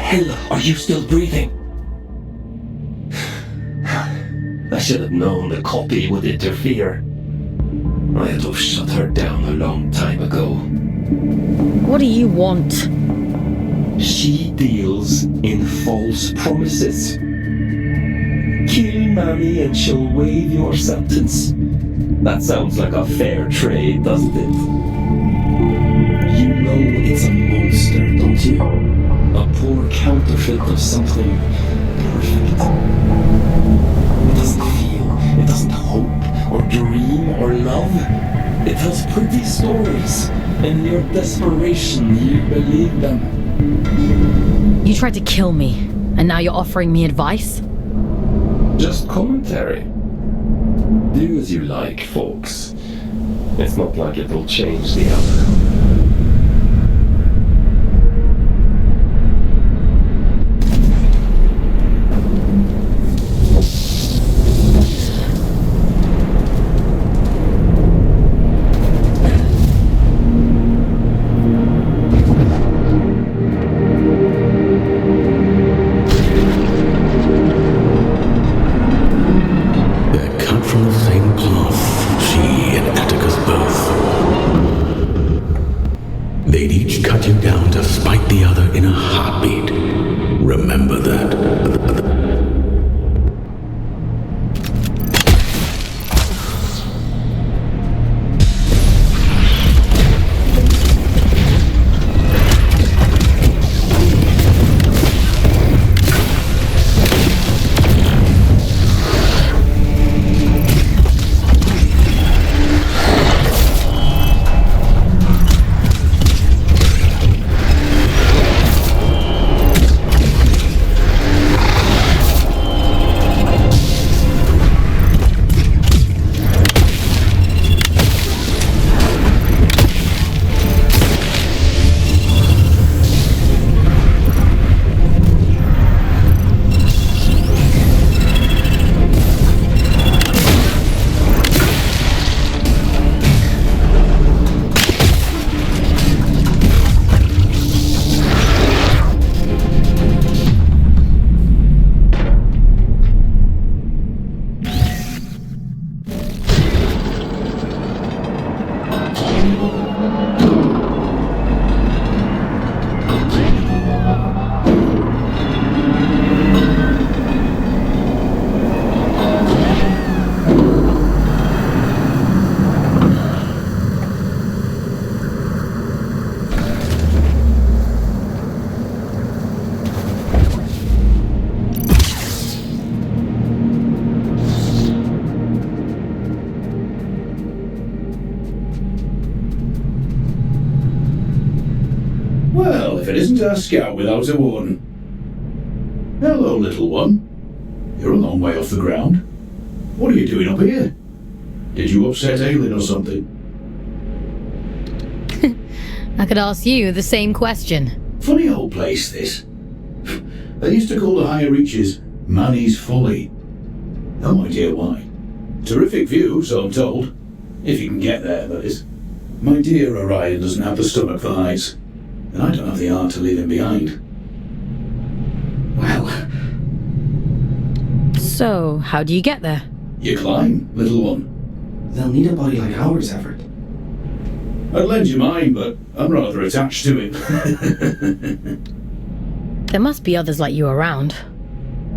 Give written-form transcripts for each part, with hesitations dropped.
hell are you still breathing? I should have known the copy would interfere. I had to have shut her down a long time ago. What do you want? She deals in false promises. Kill Manny and she'll waive your sentence. That sounds like a fair trade, doesn't it? You know it's a monster, don't you? A poor counterfeit of something perfect. It doesn't feel, it doesn't hope or dream or love. It tells pretty stories. In your desperation, you believe them. You tried to kill me, and now you're offering me advice? Just commentary. Do as you like, folks. It's not like it'll change the outcome. They'd each cut you down to spite the other in a heartbeat. Remember that. Well, if it isn't our scout without a warden. Hello, little one. You're a long way off the ground. What are you doing up here? Did you upset Aelin or something? I could ask you the same question. Funny old place, this. They used to call the higher reaches Manny's Folly. No idea why. Terrific view, so I'm told. If you can get there, that is. My dear Orion doesn't have the stomach for heights. And I don't have the heart to leave him behind. Well... So, how do you get there? You climb, little one. They'll need a body like ours, Everett. I'd lend you mine, but I'm rather attached to it. There must be others like you around.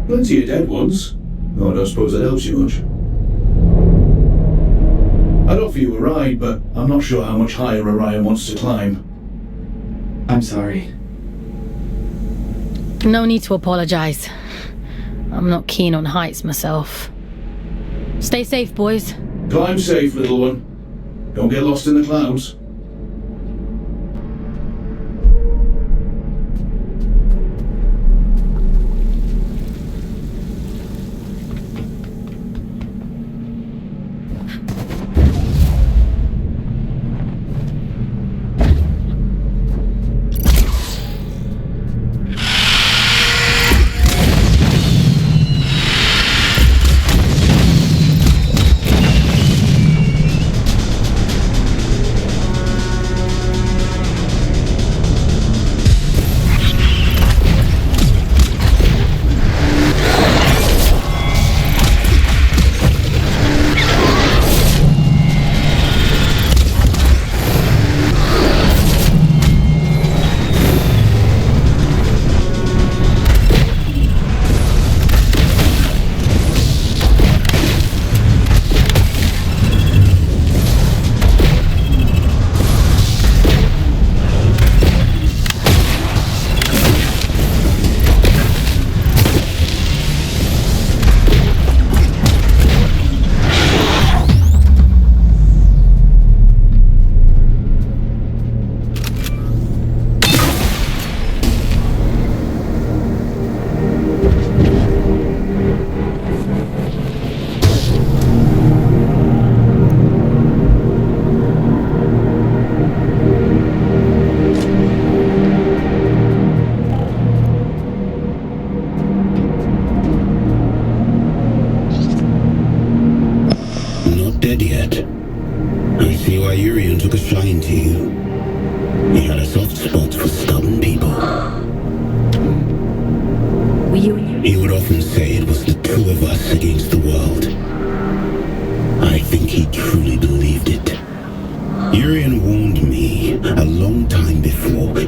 Plenty of dead ones. Oh, I don't suppose that helps you much. I'd offer you a ride, but I'm not sure how much higher Orion wants to climb. I'm sorry. No need to apologize. I'm not keen on heights myself. Stay safe, boys. Climb safe, little one. Don't get lost in the clouds.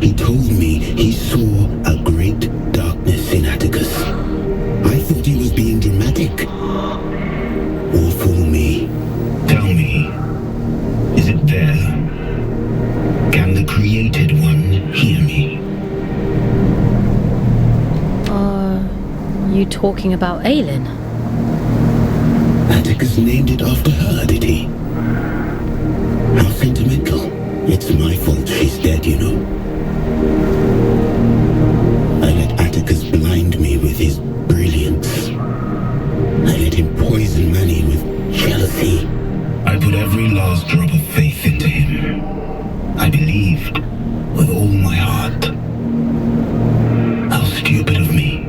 He told me he saw a great darkness in Atticus. I thought he was being dramatic. Or for me. Tell me, is it there? Can the created one hear me? Are you talking about Aelin? Atticus named it after her, did he? How sentimental. It's my fault she's dead, you know. I let Atticus blind me with his brilliance. I let him poison Manny with jealousy. I put every last drop of faith into him. I believed with all my heart. How stupid of me.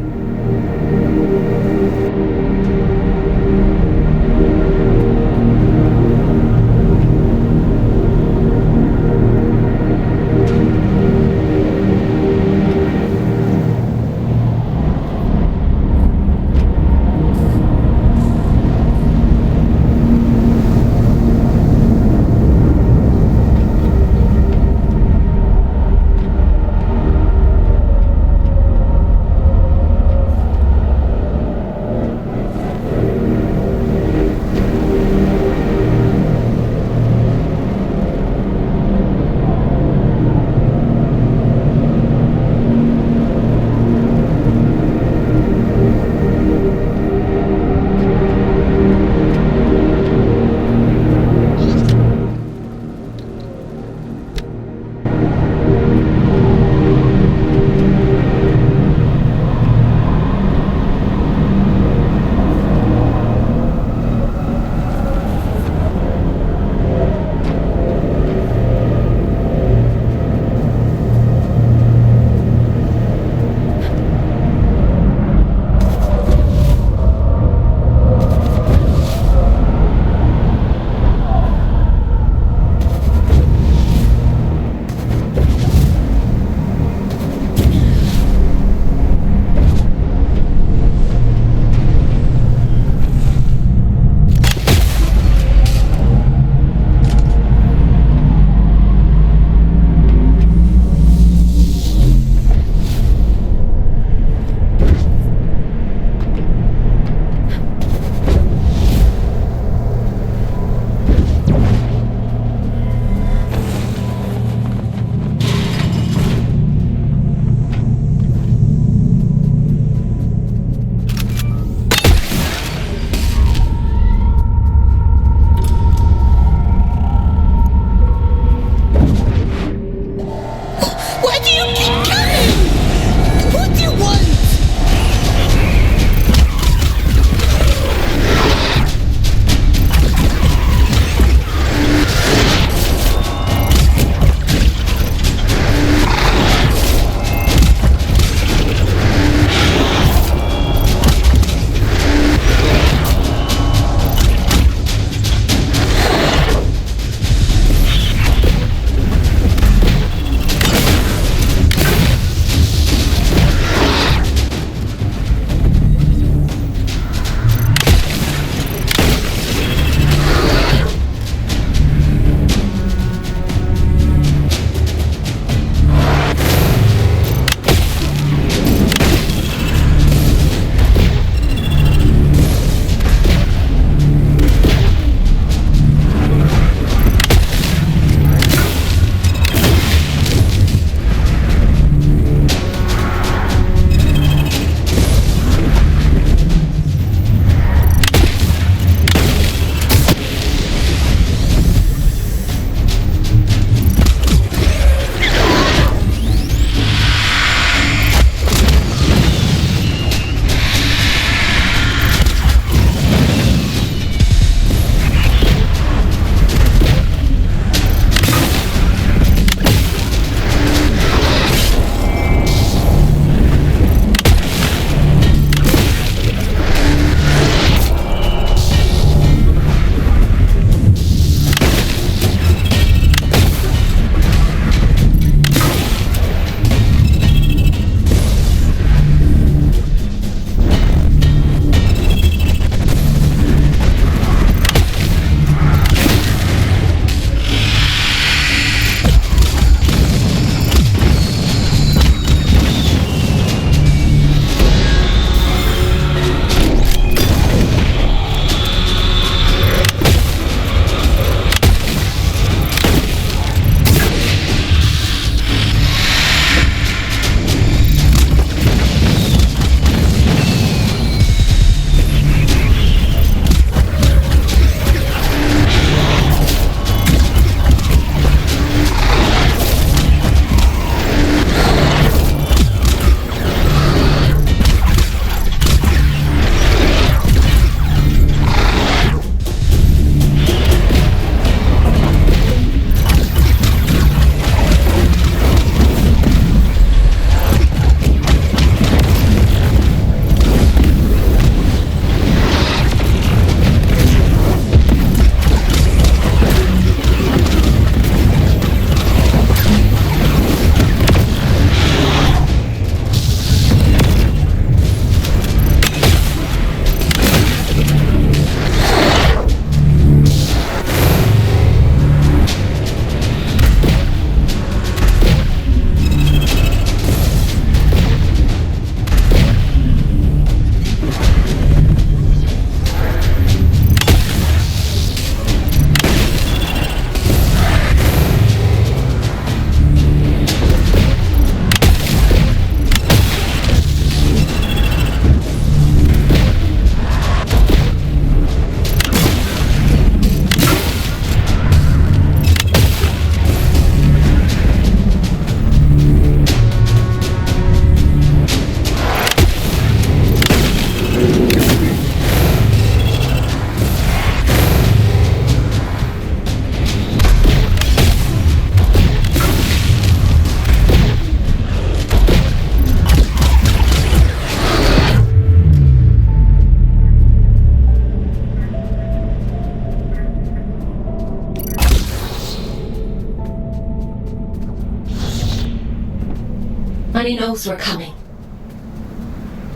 when he knows we're coming.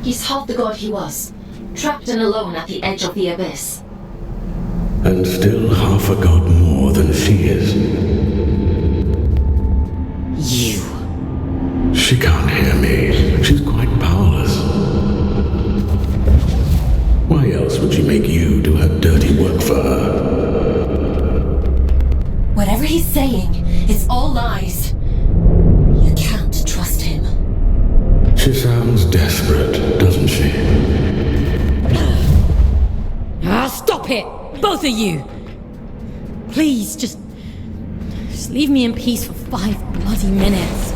He's half the god he was, trapped and alone at the edge of the abyss. And still half a god more than she is. You. She can't hear me. She's quite powerless. Why else would she make you do her dirty work for her? Whatever he's saying, it's all lies. You can't trust him. She sounds desperate, doesn't she? Stop it! Both of you! Please, just leave me in peace for 5 bloody minutes.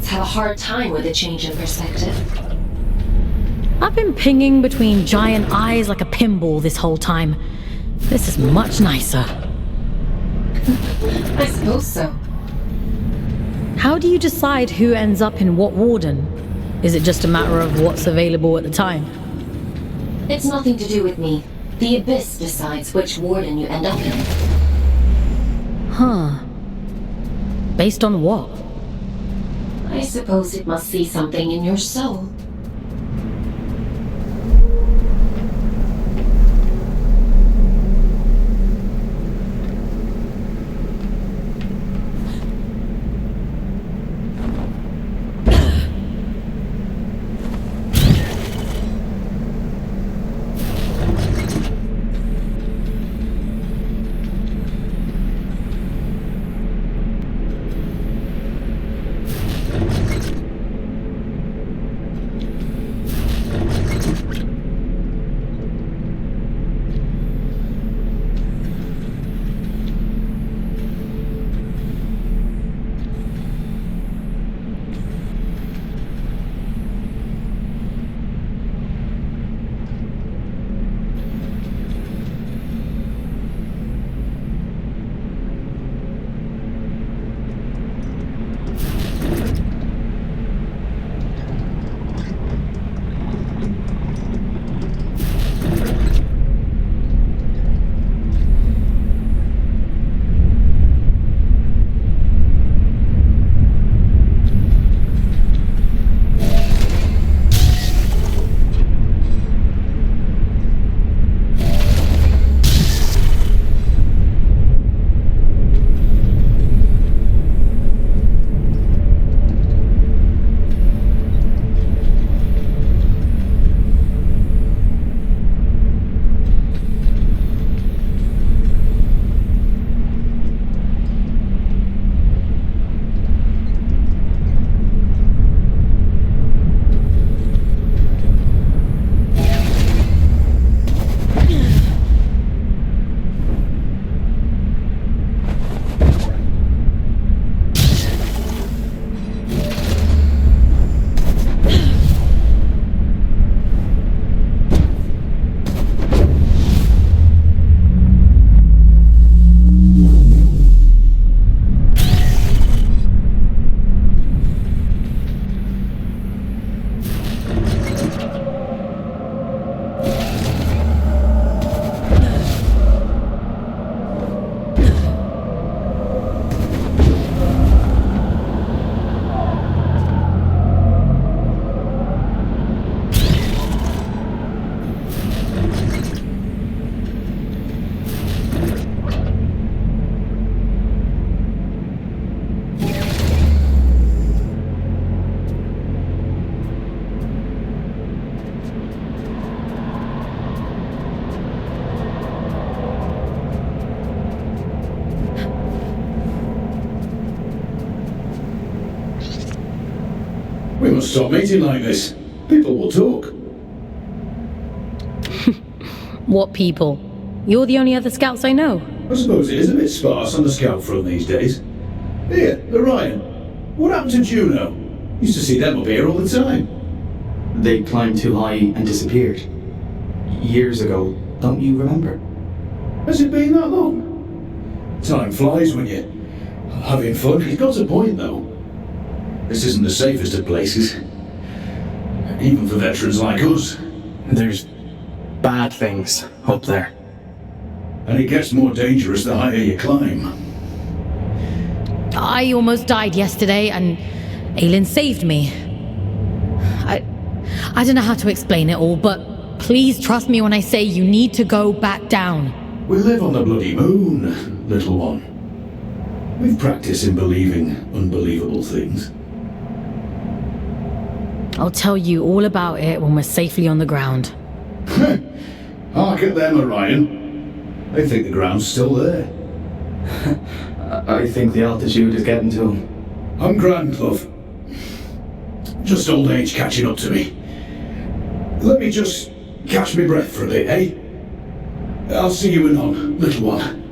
scouts have a hard time with a change in perspective. I've been pinging between giant eyes like a pinball this whole time. This is much nicer. I suppose so. How do you decide who ends up in what warden? Is it just a matter of what's available at the time? It's nothing to do with me. The Abyss decides which warden you end up in. Huh. Based on what? I suppose it must see something in your soul. We must stop meeting like this. People will talk. What people? You're the only other scouts I know. I suppose it is a bit sparse on the scout front these days. Here, Orion. What happened to Juno? Used to see them up here all the time. They climbed too high and disappeared. Years ago, don't you remember? Has it been that long? Time flies when you're having fun. He's got a point, though. This isn't the safest of places. Even for veterans like us. There's bad things up there. And it gets more dangerous the higher you climb. I almost died yesterday, and Aelin saved me. I don't know how to explain it all, but please trust me when I say you need to go back down. We live on the bloody moon, little one. We've practiced in believing unbelievable things. I'll tell you all about it when we're safely on the ground. Hark at them, Orion. They think the ground's still there. I think the altitude is getting to them. I'm grand, love. Just old age catching up to me. Let me just catch my breath for a bit, eh? I'll see you anon, little one.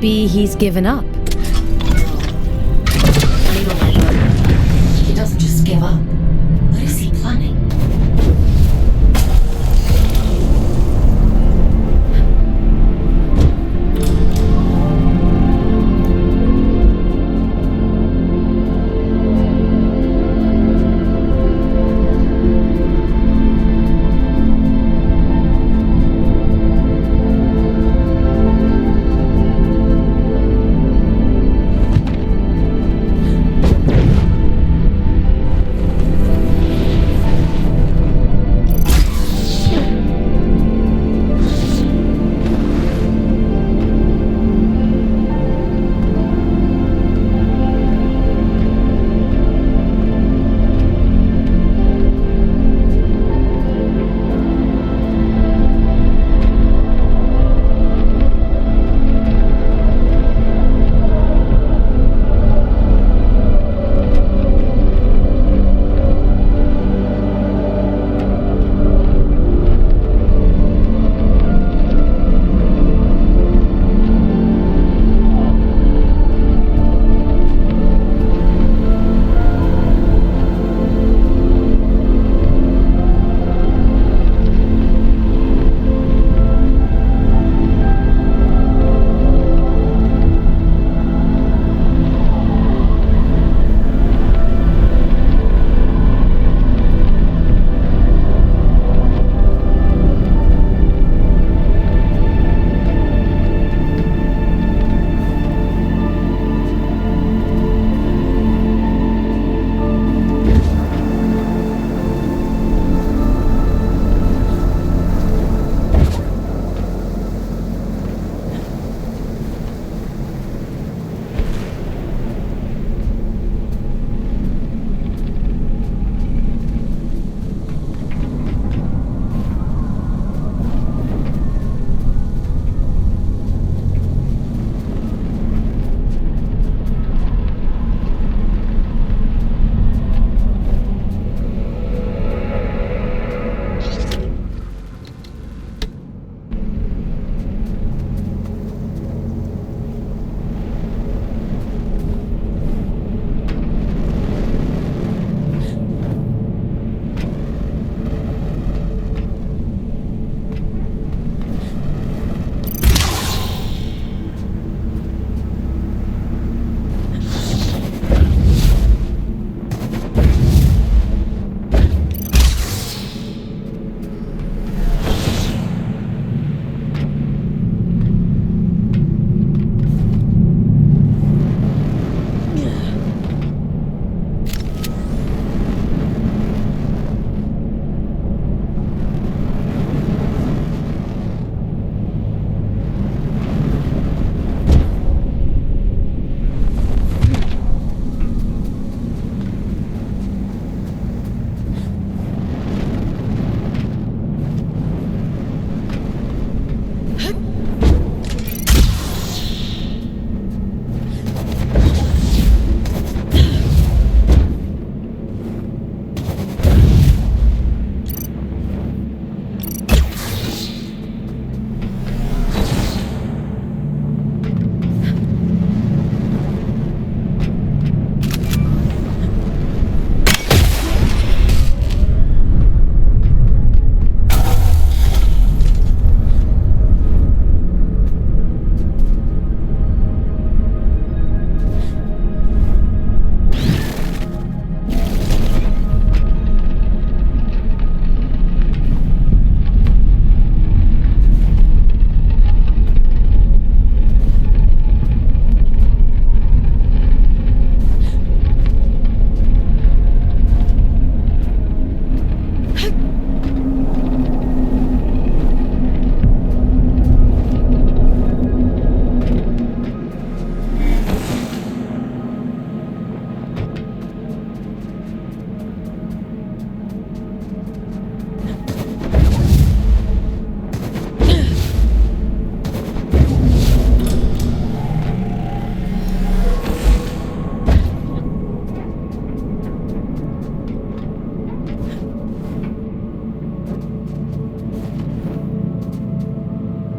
Maybe he's given up. He doesn't just give up. What is he planning?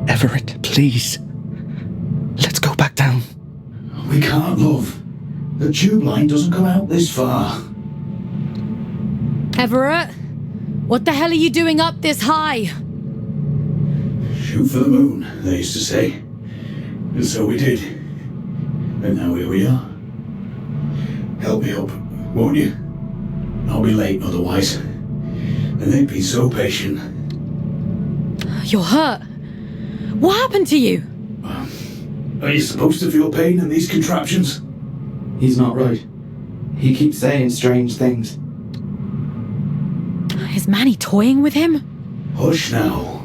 Everett, please. Let's go back We can't, love. The tube line doesn't come out this far. Everett, what the hell are you doing up this high? Shoot for the moon, they used to say. And so we did. And now here we are. Help me up, won't you? I'll be late otherwise. And they'd be so patient. You're hurt. What happened to you? Are you supposed to feel pain in these contraptions? He's not right. He keeps saying strange things. Is Manny toying with him? Hush now.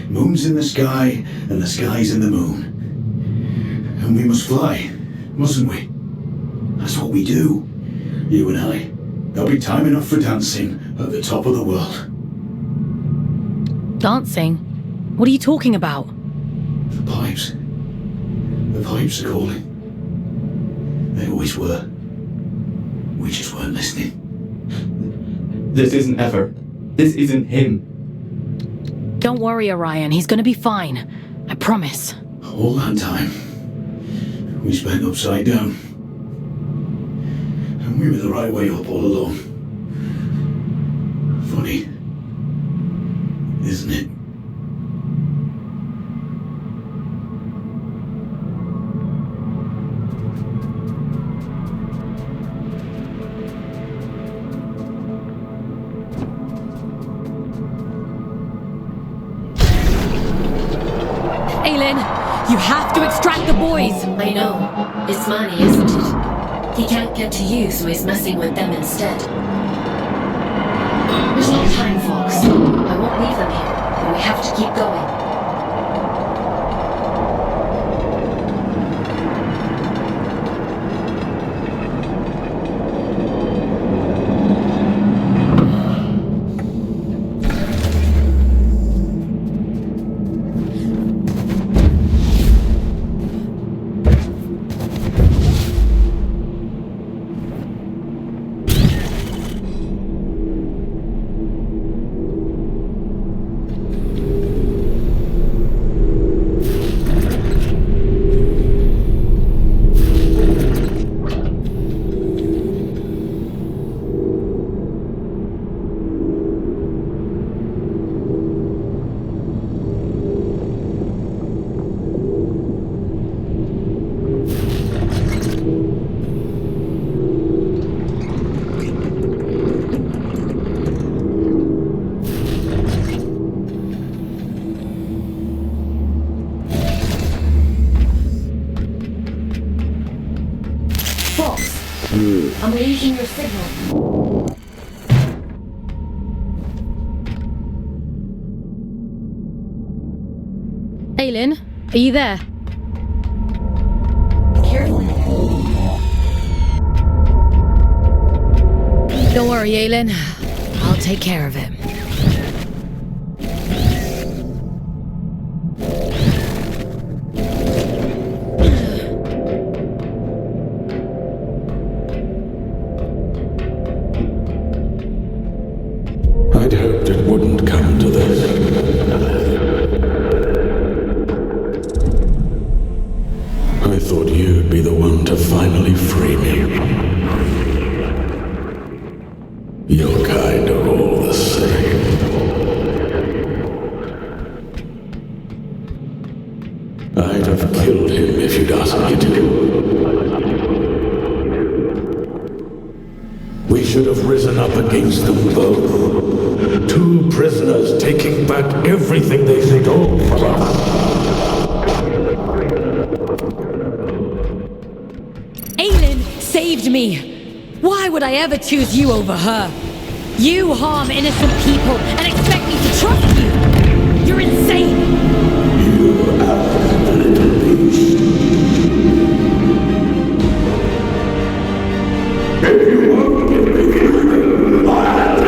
Moon's in the sky, and the sky's in the moon. And we must fly, mustn't we? That's what we do, you and I. There'll be time enough for dancing at the top of the world. Dancing? What are you talking about? The pipes. The pipes are calling. They always were. We just weren't listening. This isn't Ever. This isn't him. Don't worry, Orion. He's gonna be fine. I promise. All that time, we spent upside down. And we were the right way up all along. Funny, isn't it? Aylin, you have to extract the boys! I know. It's Manny, isn't it? He can't get to you, so he's messing with them instead. There's no time, Fox. I won't leave them here, but we have to keep going. I'm losing your signal. Aylin, are you there? Careful. Don't worry, Aylin. I'll take care of it. I'd hoped it wouldn't come to this. I thought you'd be the one to finally free me. You're kind of all the same. I'd have killed him if you'd asked me to. We should have risen up against them both. Two prisoners taking back everything they stole from us. Aylin saved me! Why would I ever choose you over her? You harm innocent people and expect me to trust you! You're insane! You are a little beast. If you won't give me freedom, I'll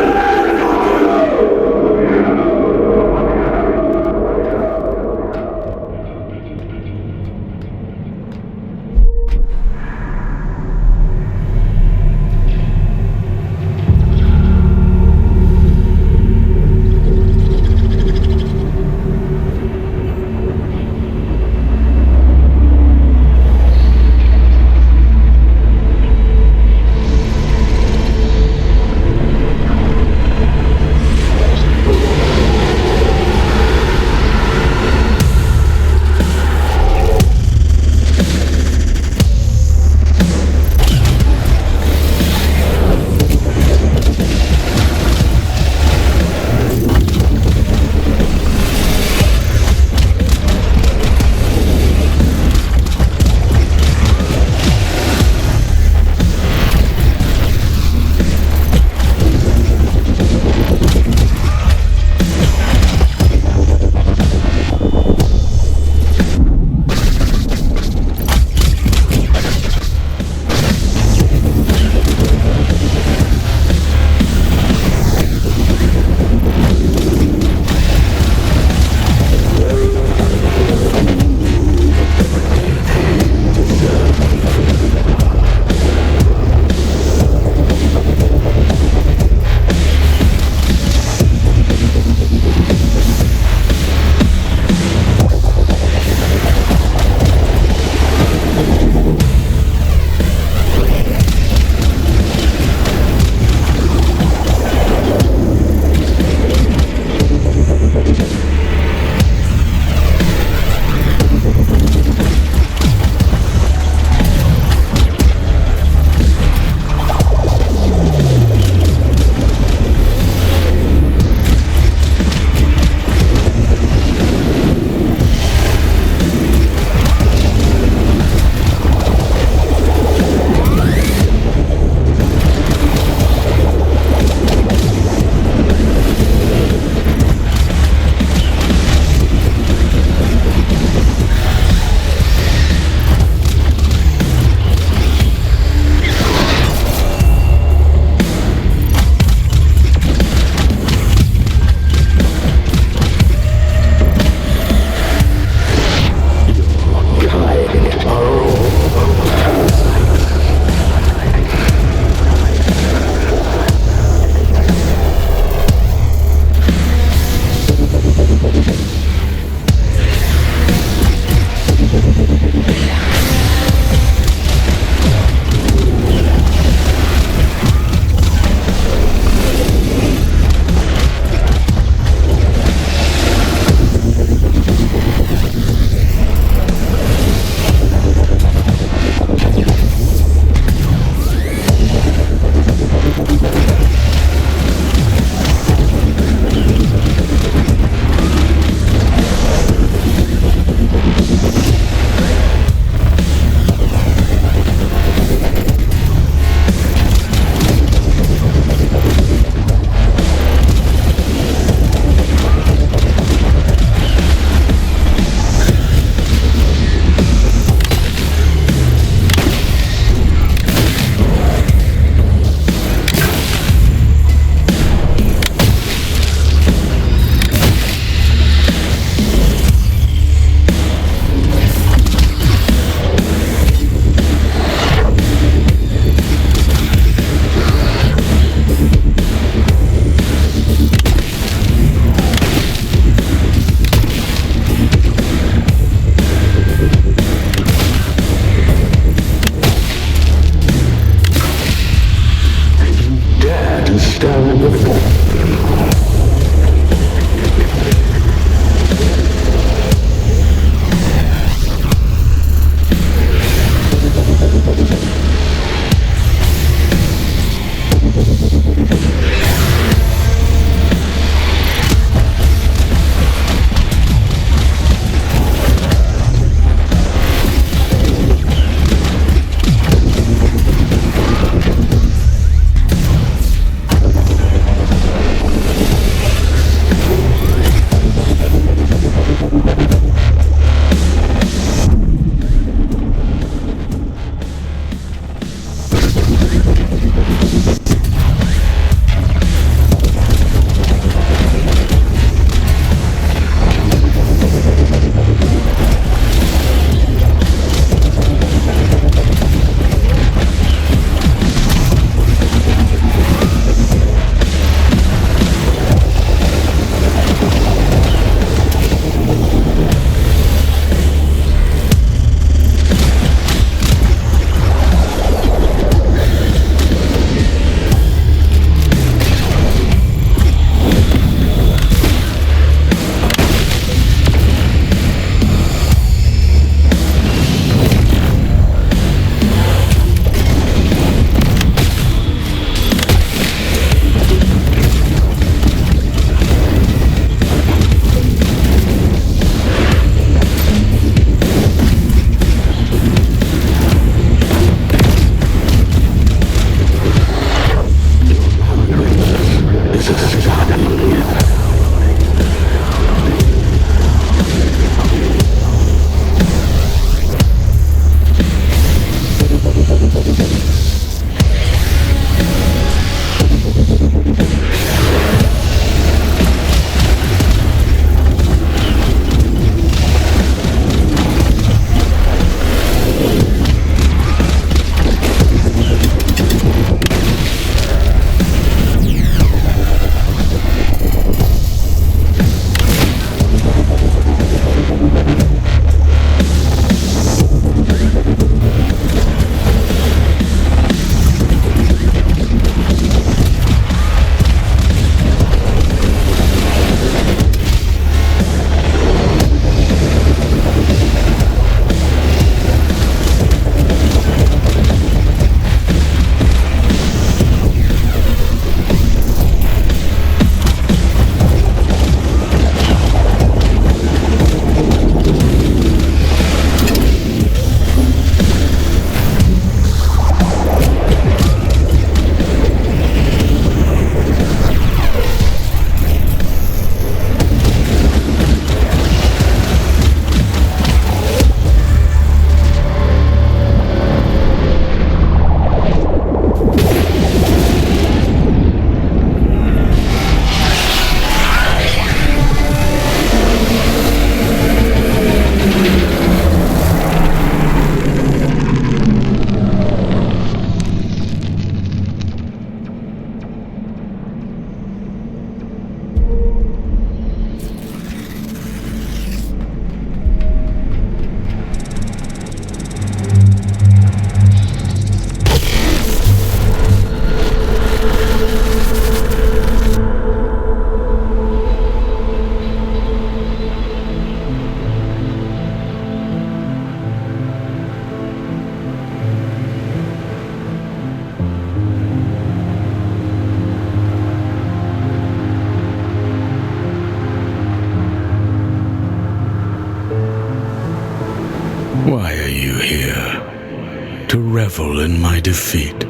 to revel in my defeat.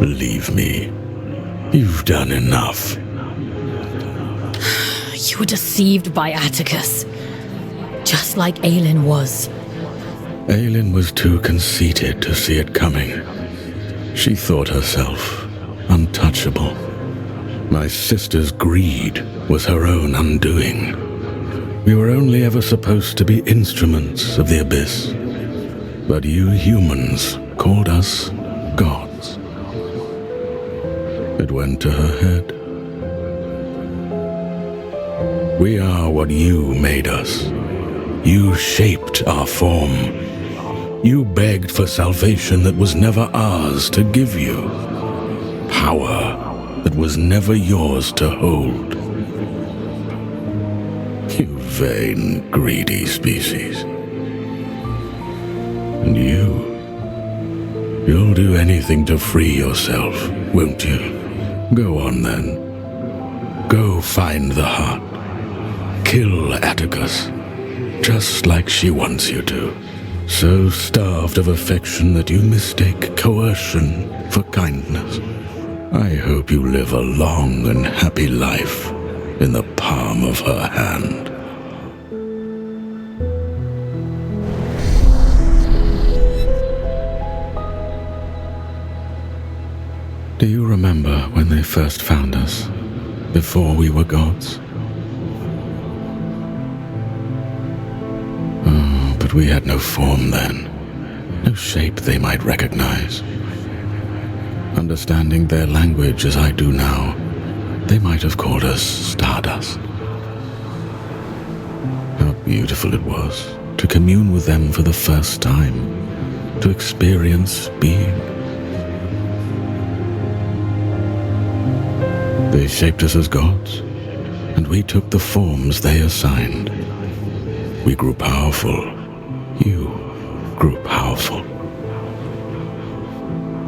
Leave me. You've done enough. You were deceived by Atticus. Just like Aelin was. Aelin was too conceited to see it coming. She thought herself untouchable. My sister's greed was her own undoing. We were only ever supposed to be instruments of the abyss. But you humans called us gods. It went to her head. We are what you made us. You shaped our form. You begged for salvation that was never ours to give you. Power that was never yours to hold. You vain, greedy species. And you'll do anything to free yourself, won't you? Go on then. Go find the heart. Kill Atticus, just like she wants you to. So starved of affection that you mistake coercion for kindness. I hope you live a long and happy life in the palm of her hand. Do you remember when they first found us, before we were gods? Oh, but we had no form then, no shape they might recognize. Understanding their language as I do now, they might have called us stardust. How beautiful it was to commune with them for the first time, to experience being. They shaped us as gods, and we took the forms they assigned. We grew powerful. You grew powerful.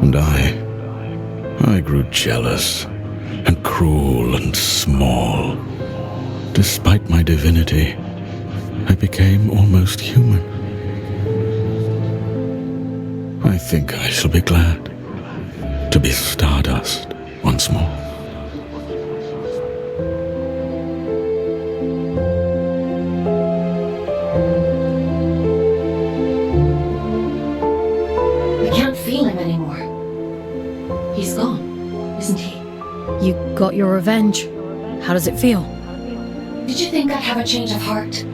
And I grew jealous and cruel and small. Despite my divinity, I became almost human. I think I shall be glad to be stardust once more. You got your revenge. How does it feel? Did you think I'd have a change of heart?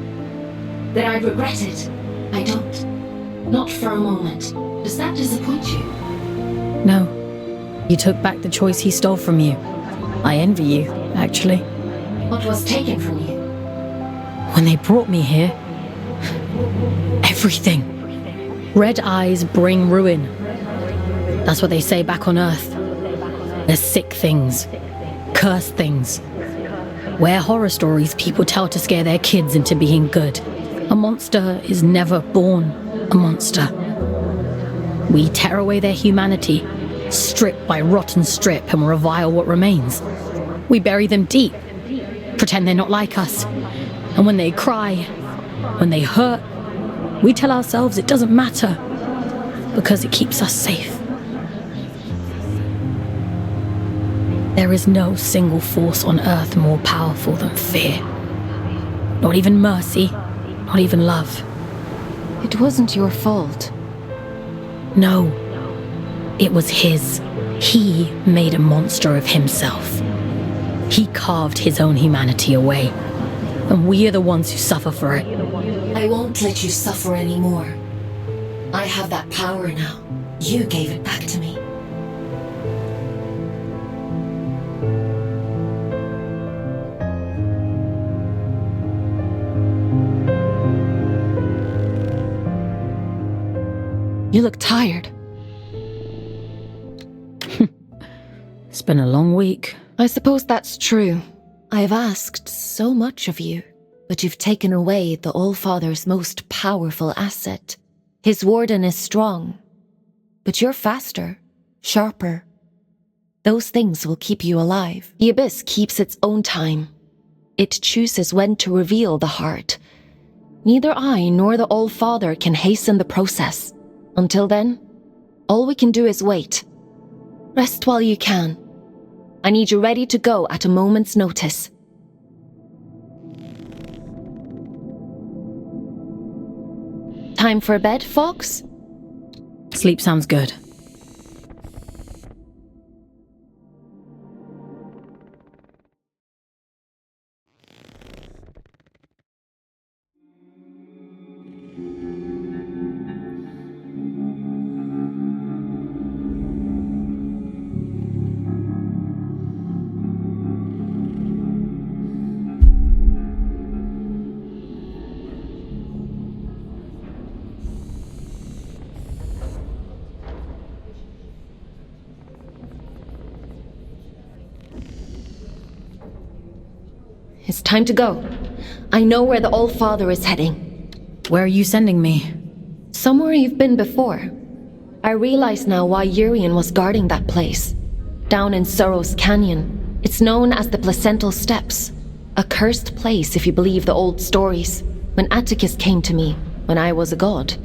That I'd regret it? I don't. Not for a moment. Does that disappoint you? No. You took back the choice he stole from you. I envy you, actually. What was taken from you? When they brought me here, everything. Red eyes bring ruin. That's what they say back on Earth. They're sick things. Cursed things. We're horror stories people tell to scare their kids into being good. A monster is never born a monster. We tear away their humanity, strip by rotten strip, and revile what remains. We bury them deep, pretend they're not like us. And when they cry, when they hurt, we tell ourselves it doesn't matter, because it keeps us safe. There is no single force on Earth more powerful than fear. Not even mercy, not even love. It wasn't your fault. No, it was his. He made a monster of himself. He carved his own humanity away, and we are the ones who suffer for it. I won't let you suffer anymore. I have that power now. You gave it back to me. You look tired. It's been a long week. I suppose that's true. I have asked so much of you, but you've taken away the All-Father's most powerful asset. His warden is strong, but you're faster, sharper. Those things will keep you alive. The Abyss keeps its own time. it chooses when to reveal the heart. Neither I nor the All-Father can hasten the process. Until then, all we can do is wait. Rest while you can. I need you ready to go at a moment's notice. Time for bed, Fox? Sleep sounds good. It's time to go. I know where the All-Father is heading. Where are you sending me? Somewhere you've been before. I realize now why Urian was guarding that place. Down in Sorrow's Canyon, it's known as the Placental Steps. A cursed place if you believe the old stories. When Atticus came to me, when I was a god,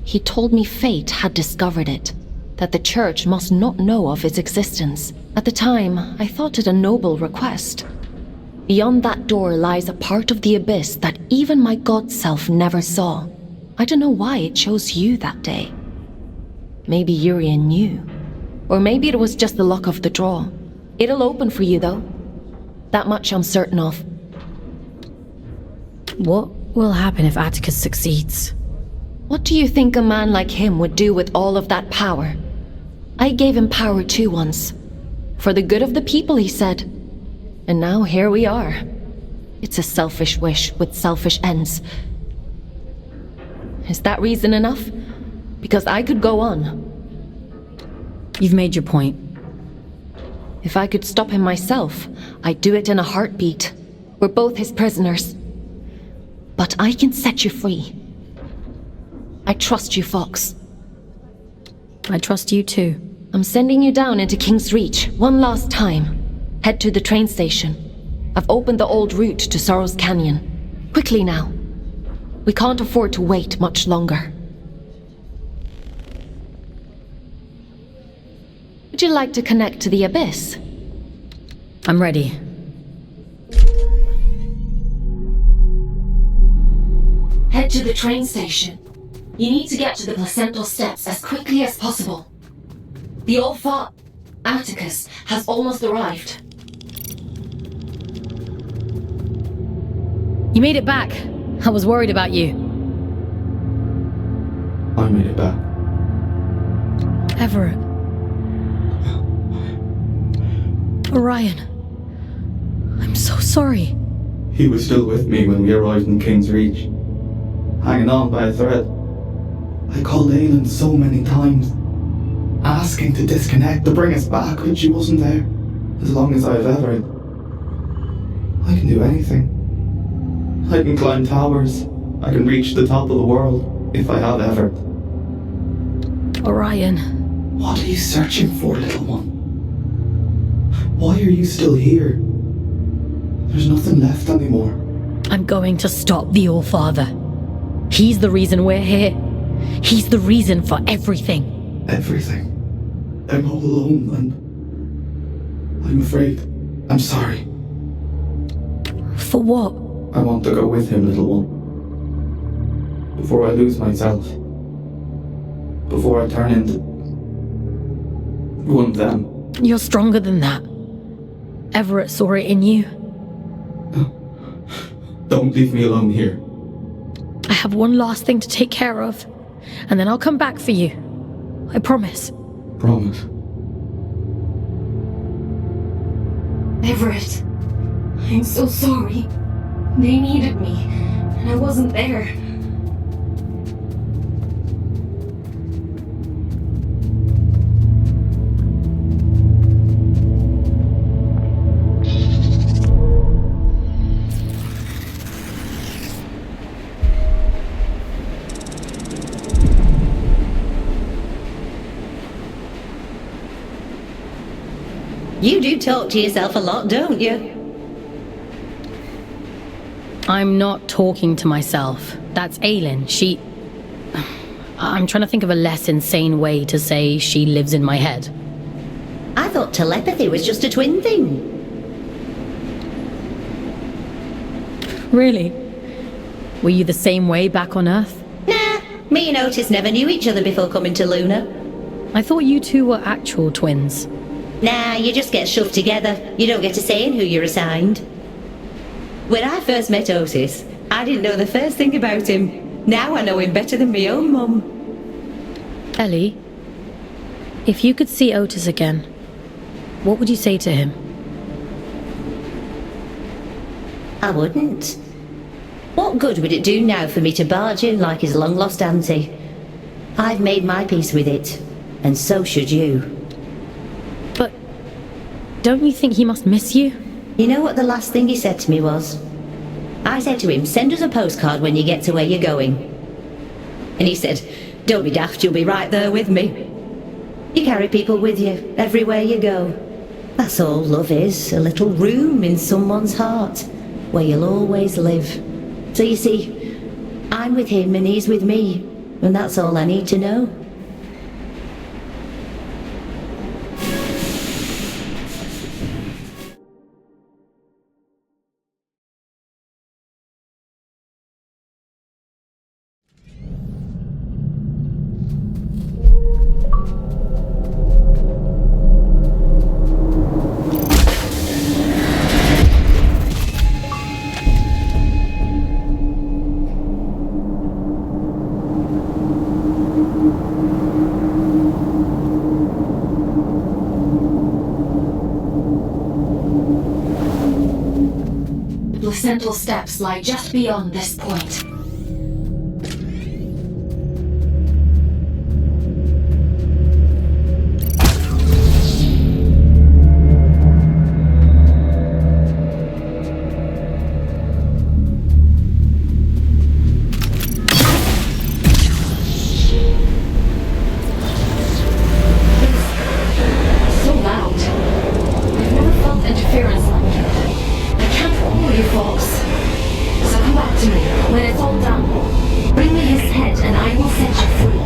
he told me fate had discovered it. That the church must not know of its existence. At the time, I thought it a noble request. Beyond that door lies a part of the abyss that even my god self never saw. I don't know why it chose you that day. Maybe Urian knew. Or maybe it was just the luck of the draw. It'll open for you, though. That much I'm certain of. What will happen if Atticus succeeds? What do you think a man like him would do with all of that power? I gave him power too once. For the good of the people, he said. And now here we are. It's a selfish wish with selfish ends. Is that reason enough? Because I could go on. You've made your point. If I could stop him myself, I'd do it in a heartbeat. We're both his prisoners. But I can set you free. I trust you, Fox. I trust you too. I'm sending you down into King's Reach one last time. Head to the train station. I've opened the old route to Sorrow's Canyon. Quickly now. We can't afford to wait much longer. Would you like to connect to the Abyss? I'm ready. Head to the train station. You need to get to the Placental Steps as quickly as possible. The old Atticus has almost arrived. You made it back. I was worried about you. I made it back. Everett. Orion. I'm so sorry. He was still with me when we arrived in King's Reach. Hanging on by a thread. I called Aelin so many times, asking to disconnect, to bring us back, but she wasn't there. As long as I've ever. I can do anything. I can climb towers. I can reach the top of the world, if I have ever. Orion. What are you searching for, little one? Why are you still here? There's nothing left anymore. I'm going to stop the All-Father. He's the reason we're here. He's the reason for everything. Everything. I'm all alone and I'm afraid. I'm sorry. For what? I want to go with him, little one. Before I lose myself. Before I turn into one of them. You're stronger than that. Everett saw it in you. Don't leave me alone here. I have one last thing to take care of, and then I'll come back for you. I promise. Promise. Everett, I'm so sorry. They needed me, and I wasn't there. You do talk to yourself a lot, don't you? I'm not talking to myself. That's Aylin. I'm trying to think of a less insane way to say she lives in my head. I thought telepathy was just a twin thing. Really? Were you the same way back on Earth? Nah, me and Otis never knew each other before coming to Luna. I thought you two were actual twins. Nah, you just get shoved together. You don't get a say in who you're assigned. When I first met Otis, I didn't know the first thing about him. Now I know him better than my own mum. Ellie, if you could see Otis again, what would you say to him? I wouldn't. What good would it do now for me to barge in like his long-lost auntie? I've made my peace with it, and so should you. But don't you think he must miss you? You know what the last thing he said to me was? I said to him, send us a postcard when you get to where you're going. And he said, don't be daft, you'll be right there with me. You carry people with you, everywhere you go. That's all love is, a little room in someone's heart, where you'll always live. So you see, I'm with him and he's with me, and that's all I need to know. Placental steps lie just beyond this point. So loud. I've never felt interference like that. I can't rule you folks. So come back to me when it's all done. Bring me his head and I will set you free.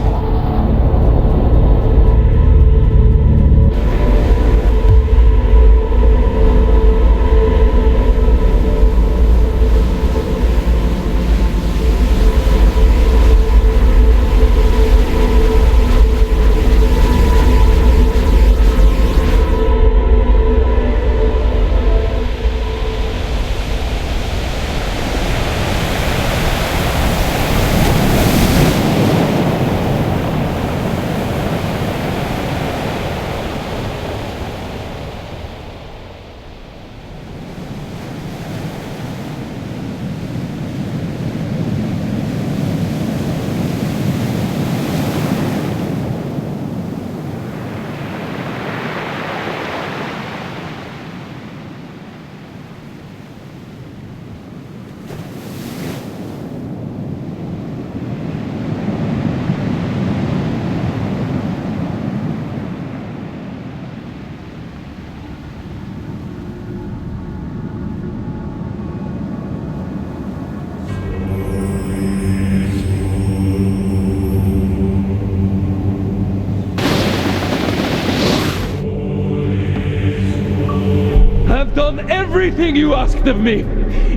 I've done everything you asked of me!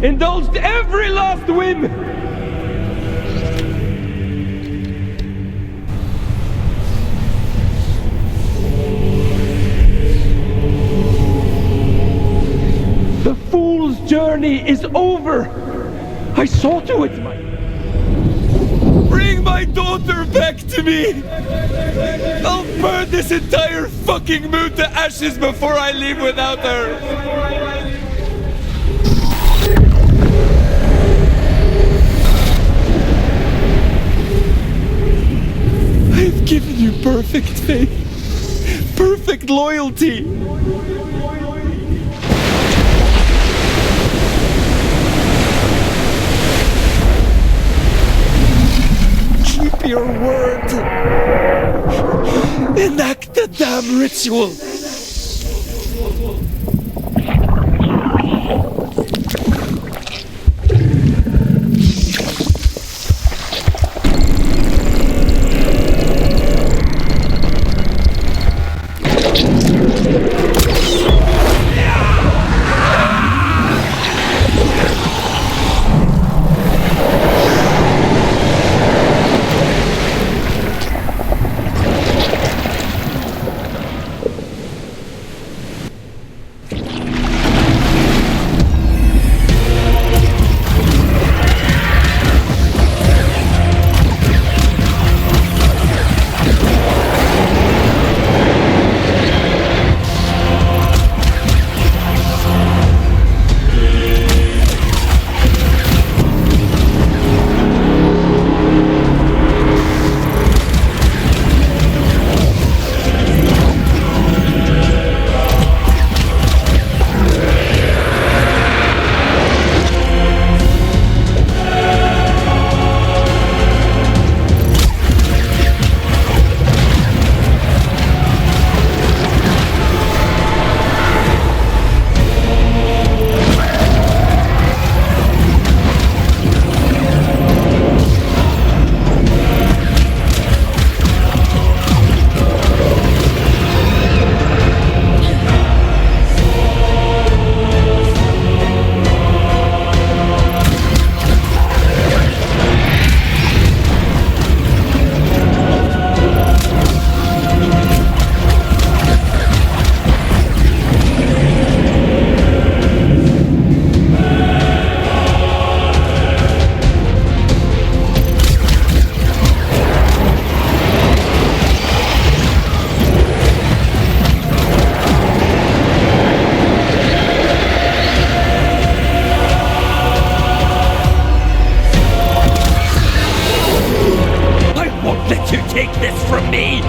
Indulged every last whim! The fool's journey is over! I saw to it, Bring my daughter back to me! I'll burn this entire fucking moon to ashes before I leave without her! I've given you perfect faith, perfect loyalty. Keep your word. Enact the damn ritual. take this from me!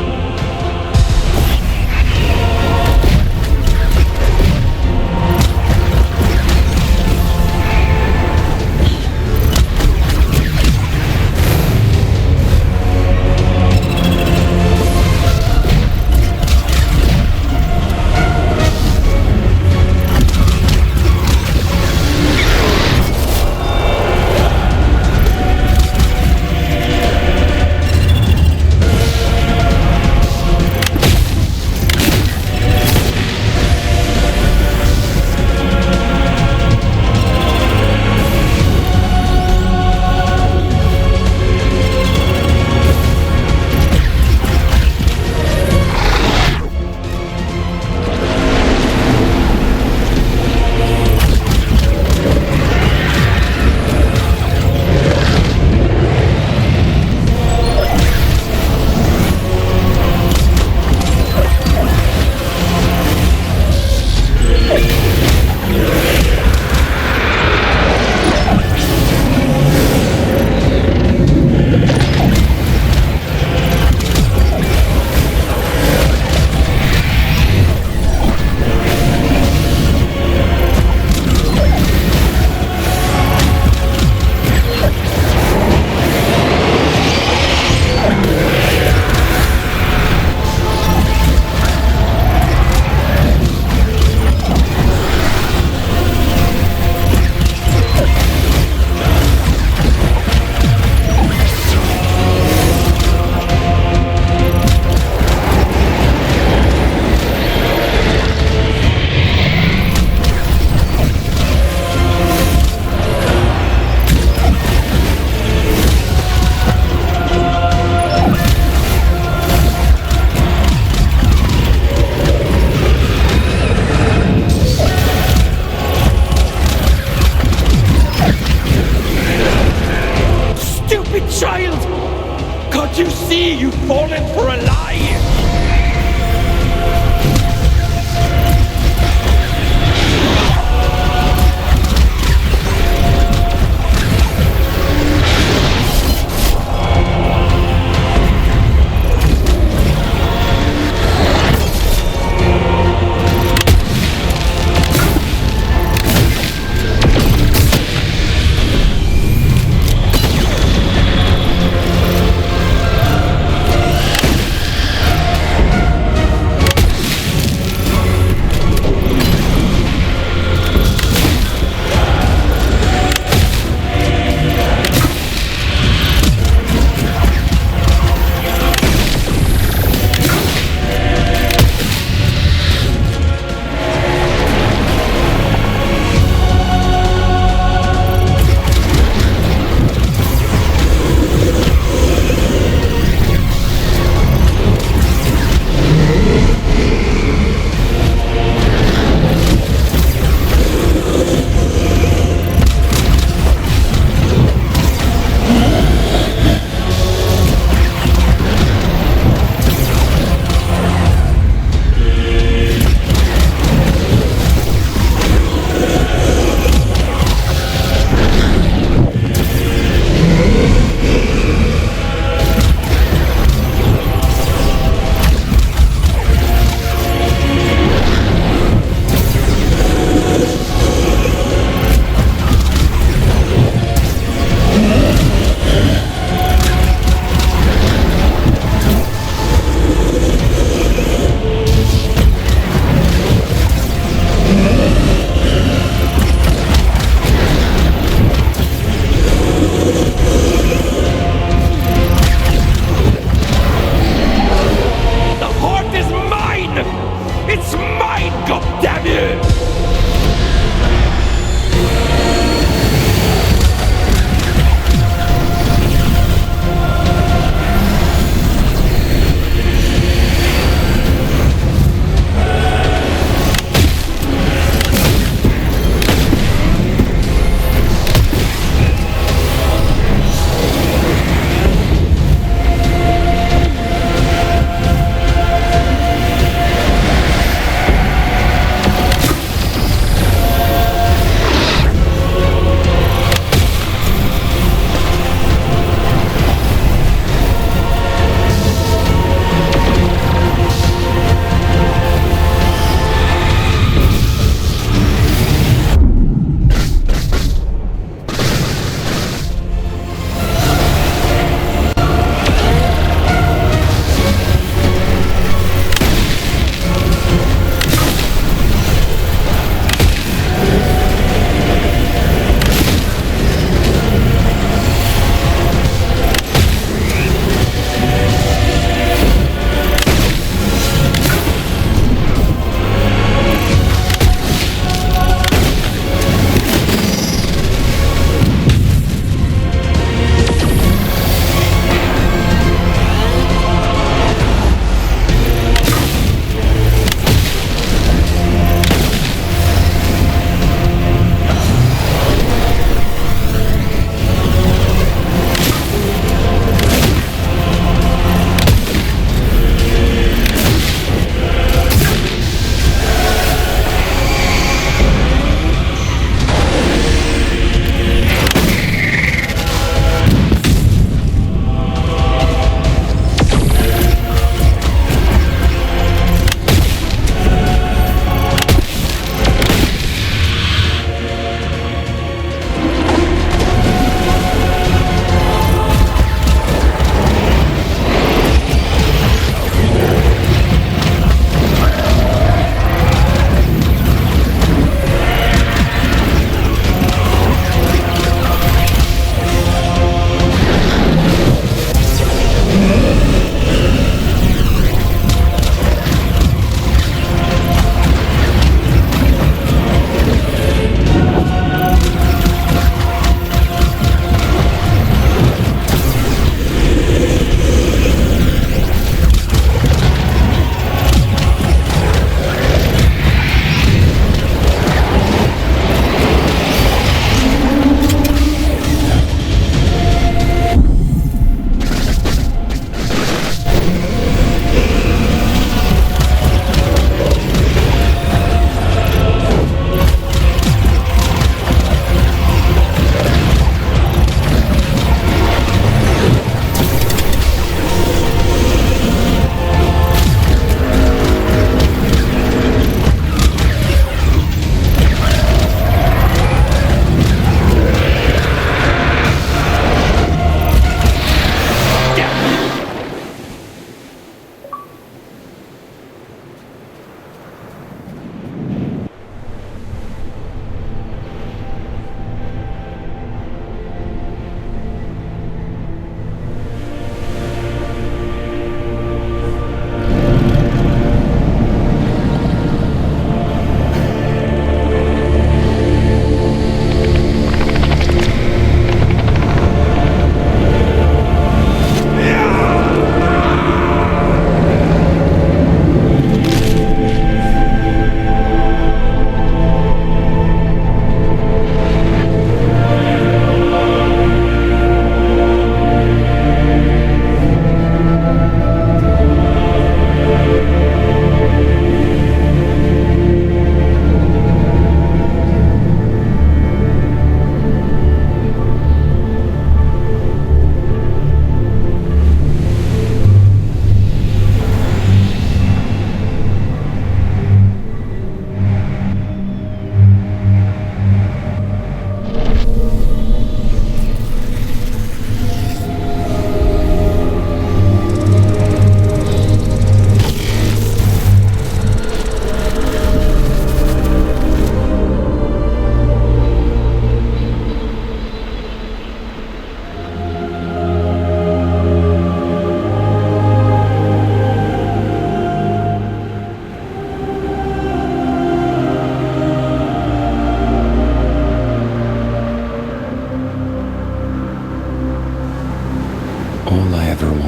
Can't you see you've fallen for a lie?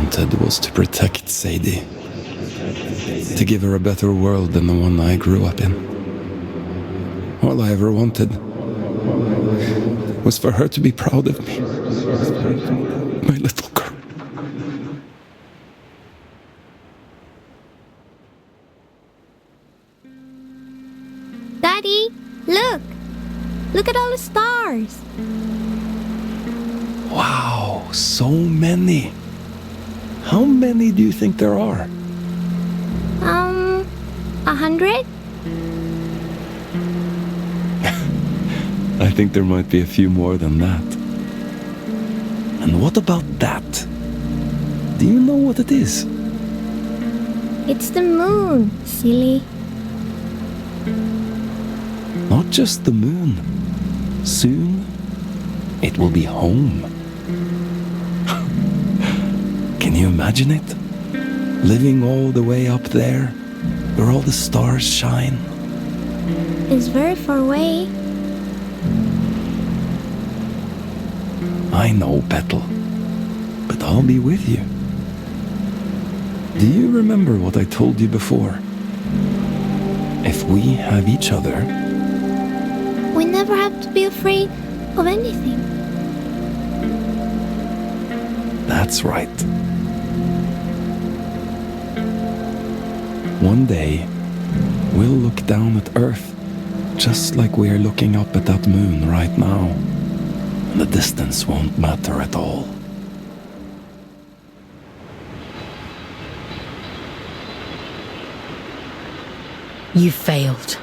wanted was to protect Sadie. To give her a better world than the one I grew up in. All I ever wanted was for her to be proud of me. My little girl. Daddy, look! Look at all the stars! Wow, so many. How many do you think there are? 100? I think there might be a few more than that. And what about that? Do you know what it is? It's the moon, silly. Not just the moon. Soon, it will be home. Can you imagine it? Living all the way up there, where all the stars shine. It's very far away. I know, Petal. But I'll be with you. Do you remember what I told you before? If we have each other... We never have to be afraid of anything. That's right. One day, we'll look down at Earth, just like we are looking up at that moon right now. And the distance won't matter at all. You failed.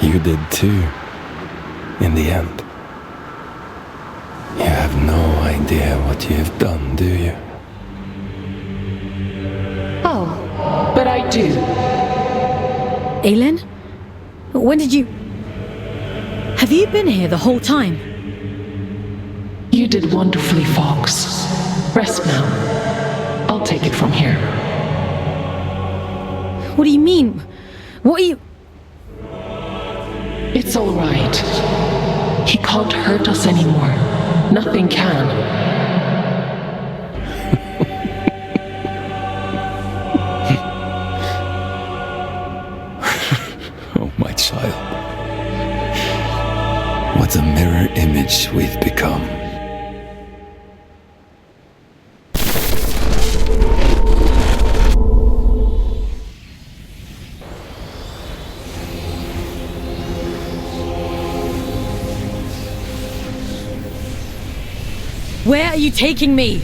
You did too, in the end. You have no idea what you've done, do you? Oh. But I do. Aelin? When did you... Have you been here the whole time? You did wonderfully, Fox. Rest now. I'll take it from here. What do you mean? What are you... It's all right. He can't hurt us anymore. Nothing can. Oh, my child. What a mirror image we've become. Where are you taking me?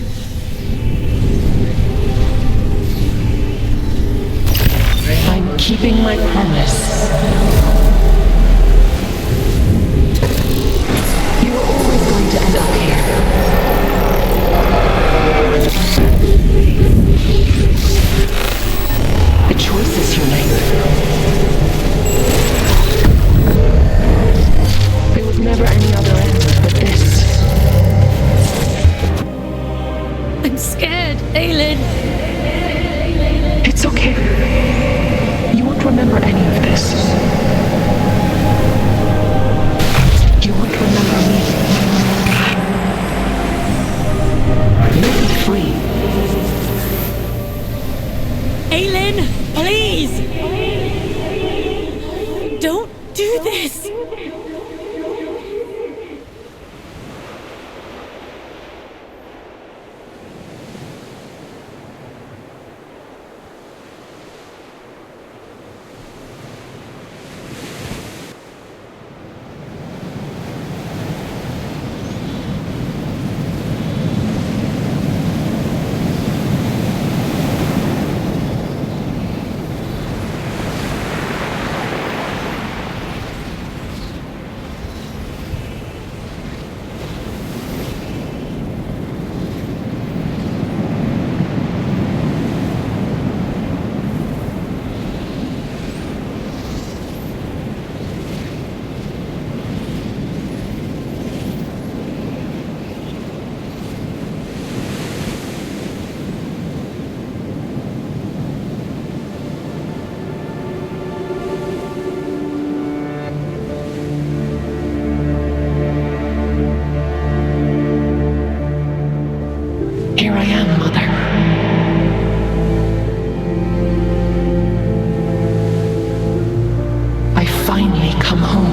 I'm keeping my promise. You were always going to end up here. The choices you made. There was never any other end but this. I'm scared, Aelin. It's okay. You won't remember any of this. You won't remember me. You'll be free. Aelin, please! Don't do this! come home.